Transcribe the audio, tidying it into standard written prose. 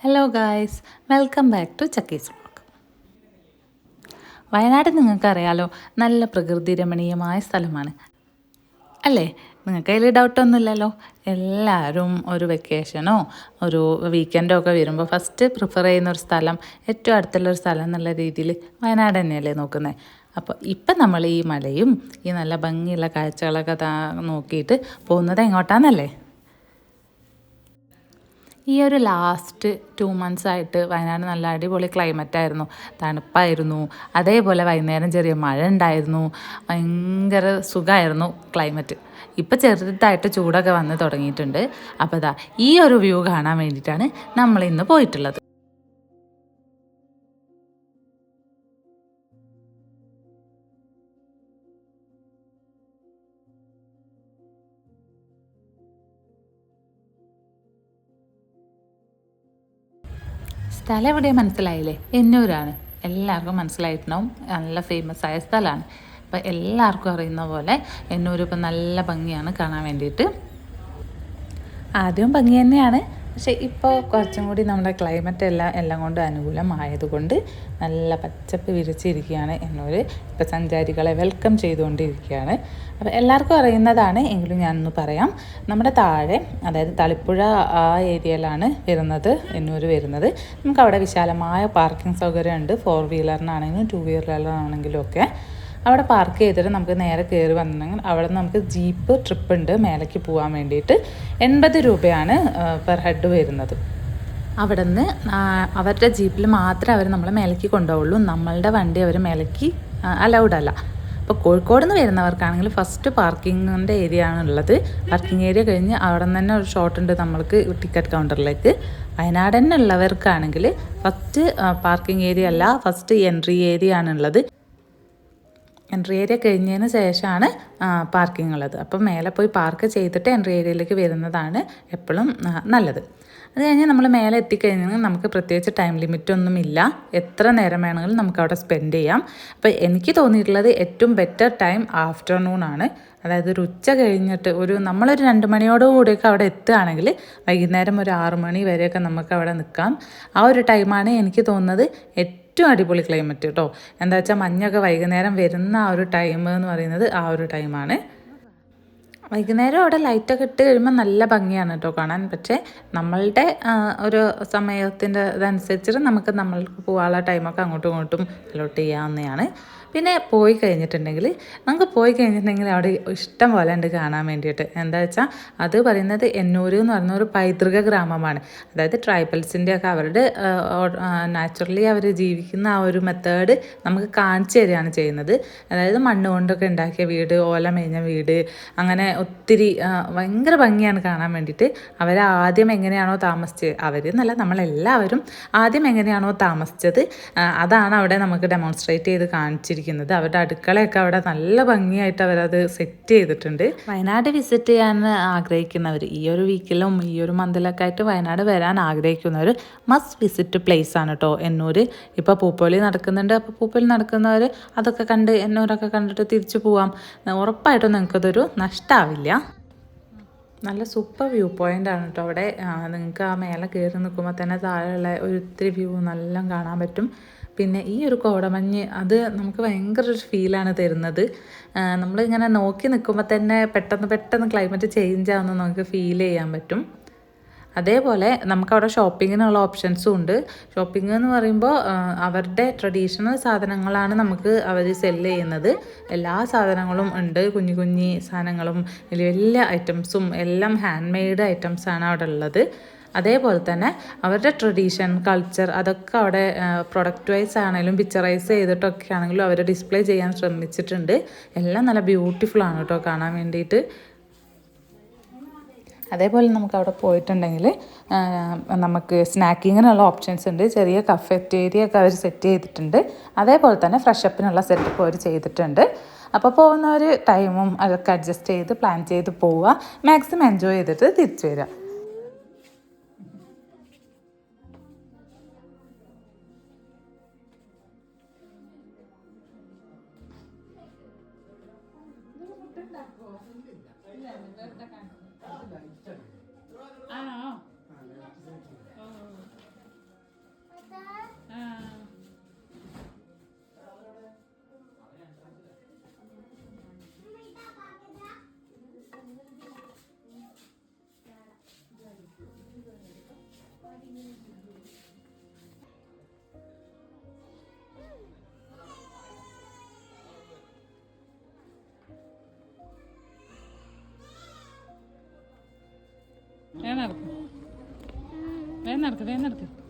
Hello guys, welcome back to Chakkis vlog. Wayanad നിങ്ങൾക്കറിയാലോ, നല്ല പ്രകൃതി രമണീയമായ സ്ഥലമാണ് അല്ലേ? നിങ്ങൾക്ക് അതിൽ ഡൗട്ടൊന്നുമില്ലല്ലോ. എല്ലാവരും ഒരു വെക്കേഷനോ ഒരു വീക്കെൻഡോ ഒക്കെ വരുമ്പോൾ ഫസ്റ്റ് പ്രിഫർ ചെയ്യുന്ന ഒരു സ്ഥലം, ഏറ്റവും അടുത്തുള്ളൊരു സ്ഥലം എന്നുള്ള രീതിയിൽ വയനാട് തന്നെയല്ലേ നോക്കുന്നത്. അപ്പോൾ ഇപ്പം നമ്മൾ ഈ മലയും ഈ നല്ല ഭംഗിയുള്ള കാഴ്ചകളൊക്കെ നോക്കിയിട്ട് പോകുന്നത് എങ്ങോട്ടാണെന്നല്ലേ? ഈ ഒരു ലാസ്റ്റ് 2 months ആയിട്ട് വയനാട് നല്ല അടിപൊളി ക്ലൈമറ്റ് ആയിരുന്നു, തണുപ്പായിരുന്നു. അതേപോലെ വൈകുന്നേരം ചെറിയ മഴ ഉണ്ടായിരുന്നു, ഭയങ്കര സുഖമായിരുന്നു ക്ലൈമറ്റ്. ഇപ്പം ചെറുതായിട്ട് ചൂടൊക്കെ വന്ന് തുടങ്ങിയിട്ടുണ്ട്. അപ്പോൾ ഇതാ ഈ ഒരു വ്യൂ കാണാൻ വേണ്ടിയിട്ടാണ് നമ്മൾ ഇന്ന് പോയിട്ടുള്ളത്. സ്ഥലം എവിടെയാണ് മനസ്സിലായില്ലേ? എന്നൂരാണ്. എല്ലാവർക്കും മനസ്സിലായിട്ടുണ്ടാവും, നല്ല ഫേമസ് ആയ സ്ഥലമാണ്. അപ്പോൾ എല്ലാവർക്കും അറിയുന്ന പോലെ എന്നൂർ ഇപ്പം നല്ല ഭംഗിയാണ് കാണാൻ വേണ്ടിയിട്ട്. ആദ്യം ഭംഗി തന്നെയാണ്, പക്ഷേ ഇപ്പോൾ കുറച്ചും കൂടി നമ്മുടെ ക്ലൈമറ്റ് എല്ലാം കൊണ്ടും അനുകൂലമായതുകൊണ്ട് നല്ല പച്ചപ്പ് വിരിച്ചിരിക്കുകയാണ് എന്നൂർ. ഇപ്പോൾ സഞ്ചാരികളെ വെൽക്കം ചെയ്തുകൊണ്ടിരിക്കുകയാണ്. അപ്പോൾ എല്ലാവർക്കും അറിയുന്നതാണ് എങ്കിലും ഞാനൊന്ന് പറയാം. നമ്മുടെ താഴെ, അതായത് തളിപ്പുഴ ആ ഏരിയയിലാണ് വരുന്നത് എന്നൂർ വരുന്നത്. നമുക്കവിടെ വിശാലമായ പാർക്കിംഗ് സൗകര്യമുണ്ട്, 4 വീലറിനാണെങ്കിലും 2 വീലറിനാണെങ്കിലും ഒക്കെ. അവിടെ പാർക്ക് ചെയ്തിട്ട് നമുക്ക് നേരെ കയറി വന്നിട്ടുണ്ടെങ്കിൽ അവിടെ നിന്ന് നമുക്ക് ജീപ്പ് ട്രിപ്പ് ഉണ്ട് മേലേക്ക് പോകാൻ വേണ്ടിയിട്ട്. 80 രൂപയാണ് പെർ ഹെഡ് വരുന്നത്. അവിടെ നിന്ന് അവരുടെ ജീപ്പിൽ മാത്രമേ അവർ നമ്മളെ മേലേക്ക് കൊണ്ടുപോകുള്ളൂ. നമ്മളുടെ വണ്ടി അവർ മേലേക്ക് അലൗഡ് അല്ല. അപ്പോൾ കോഴിക്കോട് നിന്ന് വരുന്നവർക്കാണെങ്കിൽ ഫസ്റ്റ് പാർക്കിങ്ങിൻ്റെ ഏരിയ ആണുള്ളത്. പാർക്കിംഗ് ഏരിയ കഴിഞ്ഞ് അവിടെ നിന്ന് തന്നെ ഒരു ഷോട്ട് ഉണ്ട് നമ്മൾക്ക് ടിക്കറ്റ് കൗണ്ടറിലേക്ക്. വയനാട് തന്നെ ഉള്ളവർക്കാണെങ്കിൽ ഫസ്റ്റ് പാർക്കിംഗ് ഏരിയ അല്ല, ഫസ്റ്റ് എൻട്രി ഏരിയ ആണുള്ളത്. എൻട്രി ഏരിയ കഴിഞ്ഞതിന് ശേഷമാണ് പാർക്കിംഗ് ഉള്ളത്. അപ്പം മേലെ പോയി പാർക്ക് ചെയ്തിട്ട് എൻട്രി ഏരിയയിലേക്ക് വരുന്നതാണ് എപ്പോഴും നല്ലത്. അത് കഴിഞ്ഞ് നമ്മൾ മേലെ എത്തിക്കഴിഞ്ഞാൽ നമുക്ക് പ്രത്യേകിച്ച് ടൈം ലിമിറ്റൊന്നുമില്ല, എത്ര നേരം വേണമെങ്കിലും നമുക്ക് അവിടെ സ്പെൻഡ് ചെയ്യാം. അപ്പോൾ എനിക്ക് തോന്നിയിട്ടുള്ളത് ഏറ്റവും ബെറ്റർ ടൈം ആഫ്റ്റർനൂൺ ആണ്. അതായത് ഒരു ഉച്ച കഴിഞ്ഞിട്ട് നമ്മളൊരു 2 മണിയോടുകൂടിയൊക്കെ അവിടെ എത്തുകയാണെങ്കിൽ വൈകുന്നേരം ഒരു 6 മണി വരെയൊക്കെ നമുക്ക് അവിടെ നിൽക്കാം. ആ ഒരു ടൈമാണ് എനിക്ക് തോന്നുന്നത് ഏറ്റവും അടിപൊളി ക്ലൈമറ്റ് കേട്ടോ. എന്താ വെച്ചാൽ മഞ്ഞൊക്കെ വൈകുന്നേരം വരുന്ന ആ ഒരു ടൈം എന്ന് പറയുന്നത് ആ ഒരു ടൈമാണ്. വൈകുന്നേരം അവിടെ ലൈറ്റൊക്കെ ഇട്ട് കഴിയുമ്പോൾ നല്ല ഭംഗിയാണ് കേട്ടോ കാണാൻ. പക്ഷേ നമ്മളുടെ ഒരു സമയത്തിൻ്റെ ഇതനുസരിച്ചിട്ട് നമ്മൾക്ക് പോകാനുള്ള ടൈമൊക്കെ അങ്ങോട്ടും ഇങ്ങോട്ടും അലോട്ട് ചെയ്യാവുന്നതാണ്. പിന്നെ പോയി കഴിഞ്ഞിട്ടുണ്ടെങ്കിൽ അവിടെ ഇഷ്ടം പോലെ ഉണ്ട് കാണാൻ വേണ്ടിയിട്ട്. എന്താ വെച്ചാൽ അത് പറയുന്നത് എന്നൂർ എന്ന് പറയുന്ന ഒരു പൈതൃക ഗ്രാമമാണ്. അതായത് ട്രൈബൽസിൻ്റെ ഒക്കെ അവരുടെ നാച്ചുറലി അവർ ജീവിക്കുന്ന ആ ഒരു മെത്തേഡ് നമുക്ക് കാണിച്ചു തരികയാണ് ചെയ്യുന്നത്. അതായത് മണ്ണ് കൊണ്ടൊക്കെ ഉണ്ടാക്കിയ വീട്, ഓല മേഞ്ഞ വീട്, അങ്ങനെ ഒത്തിരി ഭയങ്കര ഭംഗിയാണ് കാണാൻ വേണ്ടിയിട്ട്. ആദ്യം എങ്ങനെയാണോ താമസിച്ചത്, അവരെന്നല്ല നമ്മളെല്ലാവരും ആദ്യം എങ്ങനെയാണോ താമസിച്ചത് അതാണ് അവിടെ നമുക്ക് ഡെമോൺസ്ട്രേറ്റ് ചെയ്ത് കാണിച്ചിരിക്കുന്നത്. അവരുടെ അടുക്കളയൊക്കെ അവിടെ നല്ല ഭംഗിയായിട്ട് അവരത് സെറ്റ് ചെയ്തിട്ടുണ്ട്. വയനാട് വിസിറ്റ് ചെയ്യാൻ ആഗ്രഹിക്കുന്നവർ ഈ ഒരു വീക്കിലും ഈ ഒരു മന്തിലൊക്കെ ആയിട്ട് വയനാട് വരാൻ ആഗ്രഹിക്കുന്നവർ മസ്റ്റ് വിസിറ്റ് പ്ലേസ് ആണ് കേട്ടോ എന്നൂർ. ഇപ്പോൾ പൂപ്പൊലി നടക്കുന്നുണ്ട്. അപ്പോൾ പൂപ്പൊലി നടക്കുന്നവർ അതൊക്കെ കണ്ട് എന്നൂരൊക്കെ കണ്ടിട്ട് തിരിച്ചു പോവാം. ഉറപ്പായിട്ടും നിങ്ങൾക്കതൊരു നഷ്ടമാവില്ല. നല്ല സൂപ്പർ വ്യൂ പോയിൻ്റ് ആണ് കേട്ടോ അവിടെ. നിങ്ങൾക്ക് ആ മേലെ കയറി നിൽക്കുമ്പോൾ തന്നെ താഴെയുള്ള ഒരു ഒത്തിരി വ്യൂ നല്ല കാണാൻ പറ്റും. പിന്നെ ഈ ഒരു കോടമഞ്ഞ് അത് നമുക്ക് ഭയങ്കര ഒരു ഫീലാണ് തരുന്നത്. നമ്മളിങ്ങനെ നോക്കി നിൽക്കുമ്പോൾ തന്നെ പെട്ടെന്ന് ക്ലൈമറ്റ് ചേഞ്ച് ആവുന്നത് നമുക്ക് ഫീൽ ചെയ്യാൻ പറ്റും. അതേപോലെ നമുക്കവിടെ ഷോപ്പിങ്ങിനുള്ള ഓപ്ഷൻസും ഉണ്ട്. ഷോപ്പിംഗ് എന്ന് പറയുമ്പോൾ അവരുടെ ട്രഡീഷണൽ സാധനങ്ങളാണ് നമുക്ക് അവർ സെല്ല് ചെയ്യുന്നത്. എല്ലാ സാധനങ്ങളും ഉണ്ട്, കുഞ്ഞു കുഞ്ഞി സാധനങ്ങളും വലിയ വലിയ ഐറ്റംസും എല്ലാം ഹാൻഡ് മെയ്ഡ് ഐറ്റംസാണ് അവിടെ ഉള്ളത്. അതേപോലെ തന്നെ അവരുടെ ട്രഡീഷൻ കൾച്ചർ അതൊക്കെ അവിടെ പ്രൊഡക്റ്റ് വൈസ് ആണെങ്കിലും പിക്ചറൈസ് ചെയ്തിട്ടൊക്കെ ആണെങ്കിലും അവർ ഡിസ്പ്ലേ ചെയ്യാൻ ശ്രമിച്ചിട്ടുണ്ട്. എല്ലാം നല്ല ബ്യൂട്ടിഫുൾ ആണ് കേട്ടോ കാണാൻ വേണ്ടിയിട്ട്. അതേപോലെ നമുക്ക് അവിടെ പോയിട്ടുണ്ടെങ്കിൽ നമുക്ക് സ്നാക്കിങ്ങിനുള്ള ഓപ്ഷൻസ് ഉണ്ട്. ചെറിയ കഫറ്റേരിയ ഒക്കെ അവർ സെറ്റ് ചെയ്തിട്ടുണ്ട്. അതേപോലെ തന്നെ ഫ്രഷപ്പിനുള്ള സെറ്റപ്പ് അവർ ചെയ്തിട്ടുണ്ട്. അപ്പോൾ പോകുന്നവർ ടൈമും അതൊക്കെ അഡ്ജസ്റ്റ് ചെയ്ത് പ്ലാൻ ചെയ്ത് പോവുക, മാക്സിമം എൻജോയ് ചെയ്തിട്ട് തിരിച്ചു വരിക. വേഗം നടക്ക്